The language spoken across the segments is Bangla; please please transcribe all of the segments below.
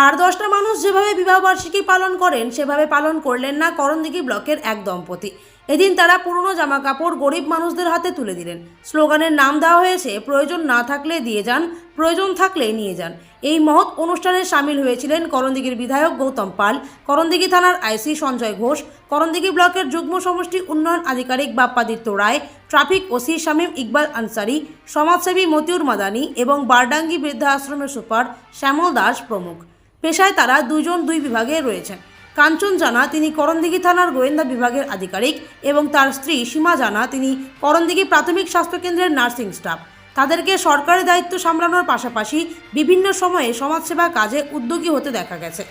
আর 10টা মানুষ যেভাবে বিবাহবার্ষিকী পালন করেন সেভাবে পালন করলেন না করণদিঘি ব্লকের এক দম্পতি। এদিন তারা পুরনো জামা কাপড় গরিব মানুষদের হাতে তুলে দিলেন। স্লোগানের নাম দেওয়া হয়েছে প্রয়োজন না থাকলে দিয়ে যান, প্রয়োজন থাকলে নিয়ে যান। এই মহৎ অনুষ্ঠানে সামিল হয়েছিলেন করণদিঘির বিধায়ক গৌতম পাল, করণদিঘি থানার আইসি সঞ্জয় ঘোষ, করণদিঘি ব্লকের যুগ্ম সমষ্টি উন্নয়ন আধিকারিক বাপ্পাদিত্য রায়, ট্রাফিক ওসি শামীম ইকবাল আনসারি, সমাজসেবী মতিউর মাদানি এবং বারডাঙ্গি বৃদ্ধাশ্রমের সুপার শ্যামল দাস প্রমুখ। পেশায় তারা দুই বিভাগে রয়েছেন। কাঞ্চন জানা তিনি করণদিঘি থানার গোয়েন্দা বিভাগের আধিকারিক এবং তার স্ত্রী সীমা জানা তিনি করণদিঘি প্রাথমিক স্বাস্থ্যকেন্দ্রের নার্সিং স্টাফ। তাদেরকে সরকারি দায়িত্ব সামলানোর পাশাপাশি বিভিন্ন সময়ে সমাজসেবা কাজে উদ্যোগী হতে দেখা গেছে।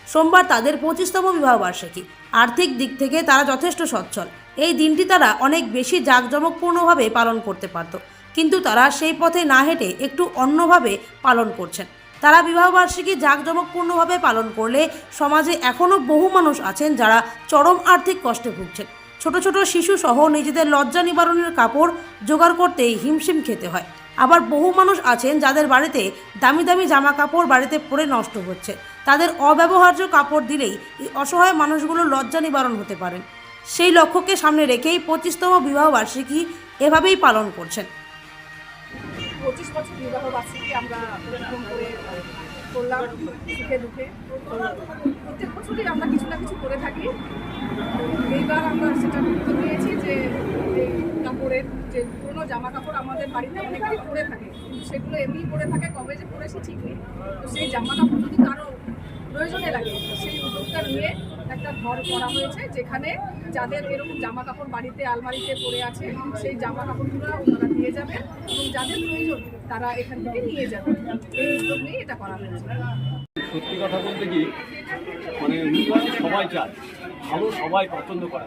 সোমবার তাদের 25তম বিবাহবার্ষিকী। আর্থিক দিক থেকে তারা যথেষ্ট সচ্ছল। এই দিনটি তারা অনেক বেশি জাঁকজমকপূর্ণভাবে পালন করতে পারত, কিন্তু তারা সেই পথে না হেঁটে একটু অন্যভাবে পালন করছেন। তারা বিবাহবার্ষিকী জাঁকজমকপূর্ণভাবে পালন করলে সমাজে এখনও বহু মানুষ আছেন যারা চরম আর্থিক কষ্টে ভুগছেন। ছোট ছোট শিশু সহ নিজেদের লজ্জা নিবারণের কাপড় জোগাড় করতেই হিমশিম খেতে হয়। আবার বহু মানুষ আছেন যাদের বাড়িতে দামি দামি জামা কাপড় বাড়িতে পরে নষ্ট হচ্ছে। তাদের অব্যবহার্য কাপড় দিলেই এই অসহায় মানুষগুলোর লজ্জা নিবারণ হতে পারেন। সেই লক্ষ্যকে সামনে রেখেই 25তম বিবাহবার্ষিকী এভাবেই পালন করছেন। 25 বছর বিবাহ বার্ষিকী আমরা এরকম করে করলাম, সুখে দুঃখে। প্রত্যেক বছরই আমরা কিছু না কিছু করে থাকি। এইবার আমরা সেটা গুরুত্ব দিয়েছি যে এই কাপড়ের যে পুরোনো জামা কাপড় আমাদের বাড়িতে অনেকেই পরে থাকে, কিন্তু সেগুলো এমনি পরে থাকে, কবে যে পরেছে ঠিক নেই। তো সেই জামা কাপড় যদি কারো প্রয়োজনে লাগে সেই উদ্যোগটা নিয়ে একটা ঘর করা হয়েছে, যেখানে যাদের এরকম জামা কাপড় বাড়িতে আলমারিতে পড়ে আছে সেই জামা কাপড়গুলো ওনারা দিয়ে যাবেন এবং যাদের প্রয়োজন তারা এখান থেকে নিয়ে যাবেন। এই উদ্যোগ নিয়ে এটা করা হয়েছে। সত্যি কথা বলতে কি, মানে সবাই চায় ভালো, সবাই পছন্দ করে।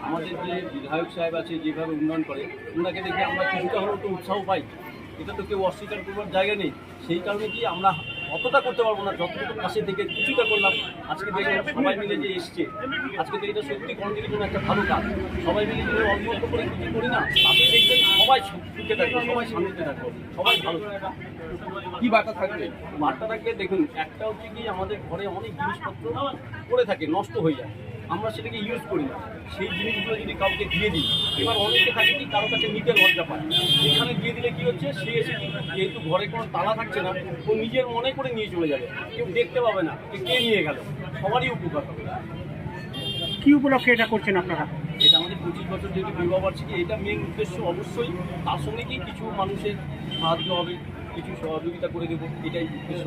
আমাদের যে বিধায়ক সাহেব আছে যেভাবে উন্নয়ন করে, ওনাকে দেখে আমরা কিছুটা হলেও তো উৎসাহ পাই। এটা তো কেউ অস্বীকার করবার জায়গা নেই। সেই কারণে কি আমরা অতটা করতে পারবো না, যতটুকু পাশে থেকে কিছুটা করলাম। আজকে দেখলাম সবাই মিলে যে এসছে, আজকে তো এটা সত্যি করণদিঘির জন্য একটা ভালো কাজ। সবাই মিলে যদি অল্প অল্প করে কিছু করি না, আপনি দেখবেন সবাই সুখে থাকবে, সবাই শান্তিতে থাকবে, সবাই ভালো থাকবে। কী বার্তা থাকবে? বার্তা থাকবে দেখুন, একটা হচ্ছে কি আমাদের ঘরে অনেক জিনিসপত্র পড়ে থাকে, নষ্ট হয়ে যায়, আমরা সেটাকে ইউজ করি না। সেই জিনিসগুলো যদি কাউকে দিয়ে দিই, এবার অনেকে থাকে কি কারো কাছে নিতে লজ্জা পায়। এখানে দিয়ে দিলে কি হচ্ছে, সে এসে যেহেতু ঘরে কোনো তালা থাকছে না, ও নিজের মনে করে নিয়ে চলে যাবে, কেউ দেখতে পাবে না যে কে নিয়ে গেল, সবারই উপকার হবে। কি উপলক্ষে এটা করছেন আপনারা? এটা আমাদের 25 বছর যেহেতু বিবাহবার্ষিকী, এটা মেন উদ্দেশ্য অবশ্যই। তার সঙ্গে কি কিছু মানুষের সাহায্য হবে, কিছু সহযোগিতা করে দেবো, এটাই উদ্দেশ্য।